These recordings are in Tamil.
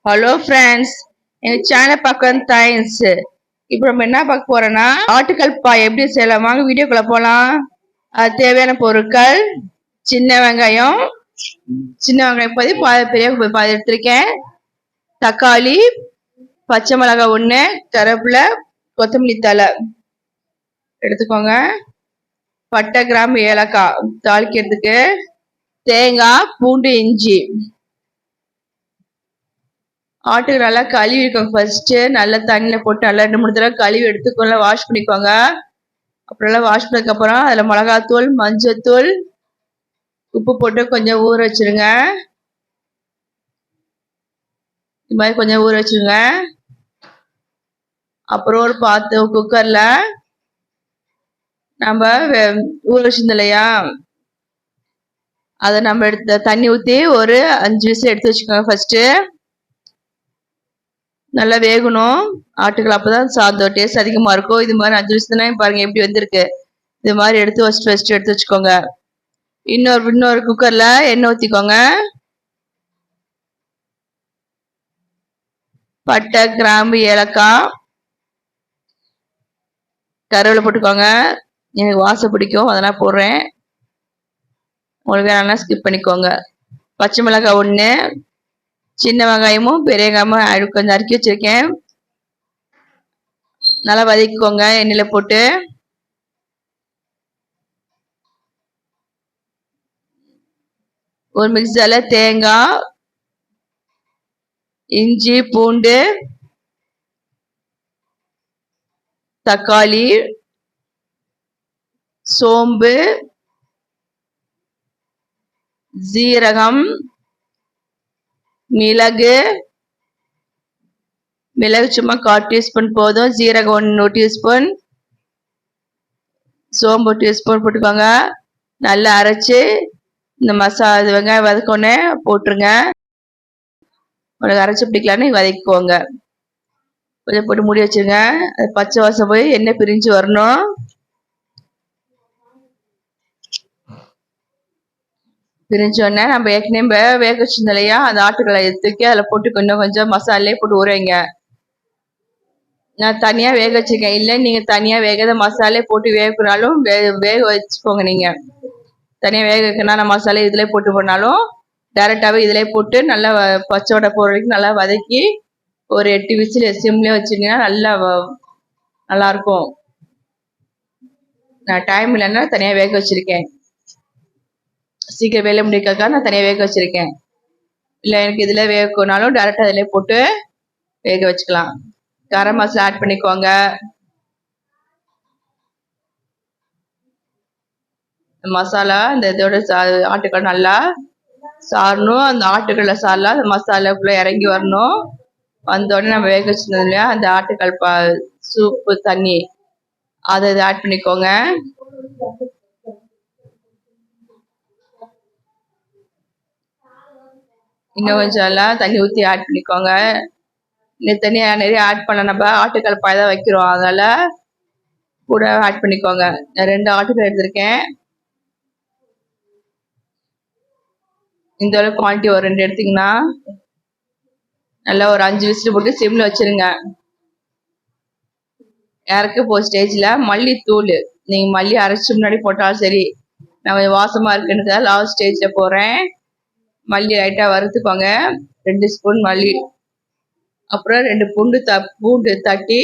ஹலோ ஃப்ரெண்ட்ஸ், எங்க சேனல் பக்கம் தேங்க்ஸ். இப்போ நம்ம என்ன பார்க்க போறோம்னா ஆட்டுக்கல் பாய் எப்படி செய்யலாம். வாங்க வீடியோக்குள்ள போலாம். அது தேவையான பொருட்கள்: சின்ன வெங்காயம் பெரிய பாதி எடுத்திருக்கேன், தக்காளி, பச்சை மிளகாய் 1, கருவேப்பிலை, கொத்தமல்லி தழை எடுத்துக்கோங்க, பட்டை, கிராம்பு, ஏலக்காய் தாளிக்கிறதுக்கு, தேங்காய், பூண்டு, இஞ்சி. ஆட்டுக்கு நல்லா கழுவிக்கோங்க. ஃபர்ஸ்ட் நல்லா தண்ணியில போட்டு நல்லா 2-3 தடவை கழுவி எடுத்துக்கோங்க, வாஷ் பண்ணிக்கோங்க. அப்புறம் நல்லா வாஷ் பண்ணதுக்கு அப்புறம் அதில் மிளகாத்தூள், மஞ்சத்தூள், உப்பு போட்டு கொஞ்சம் ஊற வச்சிருங்க. இது மாதிரி கொஞ்சம் ஊற வச்சிருங்க. அப்புறம் ஒரு குக்கர்ல நம்ம ஊற வச்சிருந்தோம் இல்லையா, அதை நம்ம எடுத்து தண்ணி ஊற்றி ஒரு 5 விசில் எடுத்து வச்சுக்கோங்க. ஃபர்ஸ்ட் நல்லா வேகணும் ஆட்டுகள், அப்பதான் சாதம் டேஸ்ட் அதிகமா இருக்கும். இது மாதிரி 5 விசில் பாருங்க எப்படி வந்திருக்கு. இது மாதிரி எடுத்து ஃபர்ஸ்ட் எடுத்து வச்சுக்கோங்க. இன்னொரு குக்கர்ல எண்ணெய் ஊற்றிக்கோங்க. பட்டை, கிராம்பு, ஏலக்காய், கருவேப்பிலை போட்டுக்கோங்க. எனக்கு வாசம் பிடிக்கும் அதெல்லாம் போடுறேன், உங்களுக்கு வேணா ஸ்கிப் பண்ணிக்கோங்க. பச்சை மிளகாய் 1, சின்ன வெங்காயமும் பெரிய வெங்காயமும் கொஞ்சம் நறுக்கி வச்சிருக்கேன். நல்லா வதக்கிக்கோங்க எண்ணெயில போட்டு. ஒரு மிக்ஸில தேங்காய், இஞ்சி, பூண்டு, தக்காளி, சோம்பு, ஜீரகம், மிளகு சும்மா 1/4 டீஸ்பூன் போதும், ஜீரகம் 1 டீஸ்பூன், சோம்பு 1 டீஸ்பூன் போட்டுக்கோங்க. நல்லா அரைச்சு இந்த மசாலா வெங்காயம் வதக்கோன்னே போட்டுருங்க. உங்களுக்கு அரைச்சி பிடிக்கலான்னு வதக்கிக்கோங்க. கொஞ்சம் போட்டு மூடி வச்சுருங்க. அது பச்சை வாசம் போய் எண்ணெய் பிரிஞ்சு வரணும். பிரிஞ்சோடனே நம்ம ஏற்கனவே வேக வச்சிருந்தோம் இல்லையா, அந்த ஆட்டுக்களை தூக்கி அதில் போட்டு கொஞ்சம் மசாலே போட்டு ஊறைங்க. நான் தனியாக வேக வச்சிருக்கேன். இல்லை நீங்கள் தனியாக வேகாத மசாலே போட்டு வேகனாலும் வேக வச்சுக்கோங்க. நீங்கள் தனியாக வேக வைக்கணும், நான் மசாலா இதில் போட்டு போனாலும் டேரெக்டாகவே இதில் போட்டு நல்லா பச்சோட போகிற வரைக்கும் நல்லா வதக்கி ஒரு 8 விசில் சிம்லேயே வச்சிங்கன்னா நல்லாயிருக்கும். நான் டைம் இல்லைன்னா தனியாக வேக வச்சுருக்கேன், சீக்கிரம் வேலை முடிக்காக நான் தனியாக வேக வச்சுருக்கேன். இல்லை எனக்கு இதில் வேகனாலும் டேரெக்டாக இதில் போட்டு வேக வச்சுக்கலாம். கரம் மசாலா ஆட் பண்ணிக்கோங்க. மசாலா இந்த இதோட ஆட்டுக்கள் நல்லா சாரணும். அந்த ஆட்டுக்கல்ல சாரலாம் அந்த மசாலாக்குள்ள இறங்கி வரணும். வந்தோடனே நம்ம வேக வச்சிருந்தோம் இல்லையா, அந்த ஆட்டுக்கல் சூப்பு தண்ணி அதை ஆட் பண்ணிக்கோங்க. இன்னும் கொஞ்சம் எல்லாம் தண்ணி ஊற்றி ஆட் பண்ணிக்கோங்க. தண்ணியாக நிறைய ஆட் பண்ண நம்ம ஆட்டுக்கல் பாய் தான் வைக்கிறோம், அதனால கூட ஆட் பண்ணிக்கோங்க. நான் 2 ஆட்டுக்கல் எடுத்திருக்கேன். இந்த அளவுக்கு குவான்டிட்டி ஒரு 2 எடுத்தீங்கன்னா நல்லா ஒரு 5 விசில் போட்டு சிம்ல வச்சிருங்க. இறக்க போ ஸ்டேஜில் மல்லித்தூள், நீங்கள் மல்லி அரைச்சி முன்னாடி போட்டாலும் சரி, நான் கொஞ்சம் வாசமாக இருக்குன்னு லாஸ்ட் ஸ்டேஜில் போடுறேன். மல்லி லைட்டாக வறுத்துக்கோங்க, 2 ஸ்பூன் மல்லி. அப்புறம் 2 பூண்டு தட்டி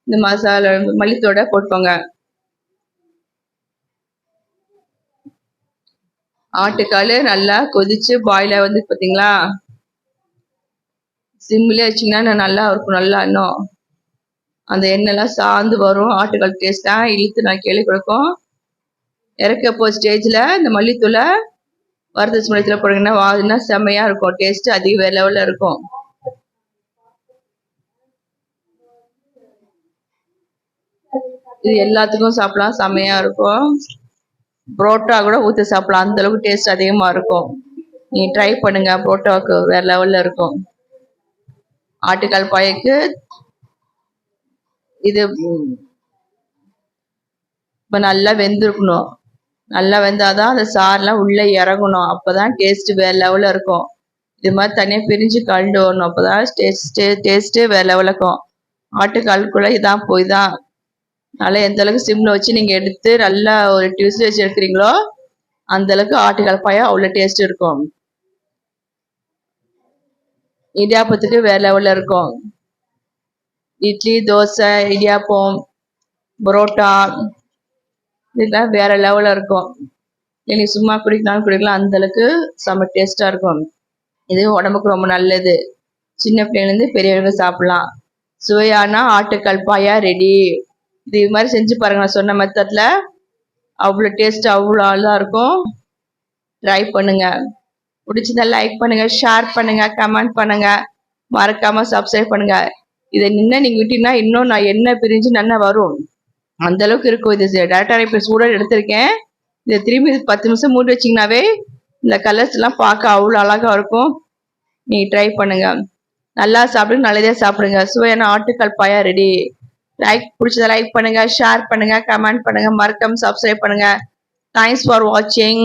இந்த மசாலா மல்லித்தோட போட்டுக்கோங்க. ஆட்டுக்கால் நல்லா கொதிச்சு பாயில வந்து பார்த்தீங்களா, சிம்மிலே வச்சிங்கன்னா நல்லா இருக்கும். நல்லா இன்னும் அந்த எண்ணெய்லாம் சார்ந்து வரும். ஆட்டுக்கால் டேஸ்ட்டாக இழுத்து நான் கேள்வி கொடுக்கும். இறக்கப்போ ஸ்டேஜில் இந்த மல்லித்தூளை வறுத்த மல்லித்தூளை போடுங்கன்னா வாதுன்னா செம்மையாக இருக்கும், டேஸ்ட்டு அதிக வேறு லெவலில் இருக்கும். இது எல்லாத்துக்கும் சாப்பிடலாம், செம்மையாக இருக்கும். புரோட்டா கூட ஊற்றி சாப்பிடலாம், அந்த அளவுக்கு டேஸ்ட் அதிகமாக இருக்கும். நீங்கள் ட்ரை பண்ணுங்க, புரோட்டாவுக்கு வேறு லெவலில் இருக்கும். ஆட்டுக்கால் பாய்க்கு இது இப்போ நல்லா வெந்திருக்கணும். நல்லா வெந்தாதான் அந்த சாரெலாம் உள்ளே இறங்கணும், அப்போ தான் டேஸ்ட்டு வேறு லெவலில் இருக்கும். இது மாதிரி தனியாக பிரிஞ்சு கலந்து வரணும். அப்போ தான் டேஸ்ட்டு வேறு லெவலில் இருக்கும். ஆட்டுக்காலுக்குள்ளே இதான் போய் தான் நல்லா எந்த அளவுக்கு சிம்மில் வச்சு நீங்கள் எடுத்து நல்லா ஒரு டியூஸ்ல வச்சு எடுக்கிறீங்களோ அந்த அளவுக்கு ஆட்டுக்கால் பாயா அவ்வளோ டேஸ்ட் இருக்கும். இடியாப்பத்துக்கு வேறு லெவலில் இருக்கும். இட்லி, தோசை, இடியாப்பம், பரோட்டா இதெல்லாம் வேறு லெவலில் இருக்கும். நீங்கள் சும்மா குடிக்கலாம் அந்த அளவுக்கு செம்ம டேஸ்ட்டாக இருக்கும். இது உடம்புக்கு ரொம்ப நல்லது. சின்ன பிள்ளைலேருந்து பெரியவங்க சாப்பிடலாம். சுவையான ஆட்டுக்கால் பாயா ரெடி. இது மாதிரி செஞ்சு பாருங்க. நான் சொன்ன மெத்தடில் அவ்வளோ டேஸ்ட் அவ்வளோ நல்லா இருக்கும். ட்ரை பண்ணுங்க. பிடிச்சதா லைக் பண்ணுங்க, ஷேர் பண்ணுங்க, கமெண்ட் பண்ணுங்க, மறக்காம சப்ஸ்கிரைப் பண்ணுங்க. இதை நீங்கள் விட்டீங்கன்னா இன்னும் நான் எண்ணெய் பிரிஞ்சு நல்லா வரும். அந்த அளவுக்கு இருக்கும். இது டேரக்டாக இப்போ சூடாக எடுத்திருக்கேன். இதை திரும்பி 10 நிமிஷம் மூடி வச்சிங்கனாவே இந்த கலர்ஸ் எல்லாம் பார்க்க அவ்வளோ அழகாக இருக்கும். நீங்கள் ட்ரை பண்ணுங்க. நல்லா சாப்பிடுங்க, நல்லதே சாப்பிடுங்க. சுவையான ஆட்டுக்கால் பாயா ரெடி. பிடிச்சதை லைக் பண்ணுங்க, ஷேர் பண்ணுங்க, கமெண்ட் பண்ணுங்க, மறக்காம சப்ஸ்கிரைப் பண்ணுங்க. தேங்க்ஸ் ஃபார் வாட்சிங்.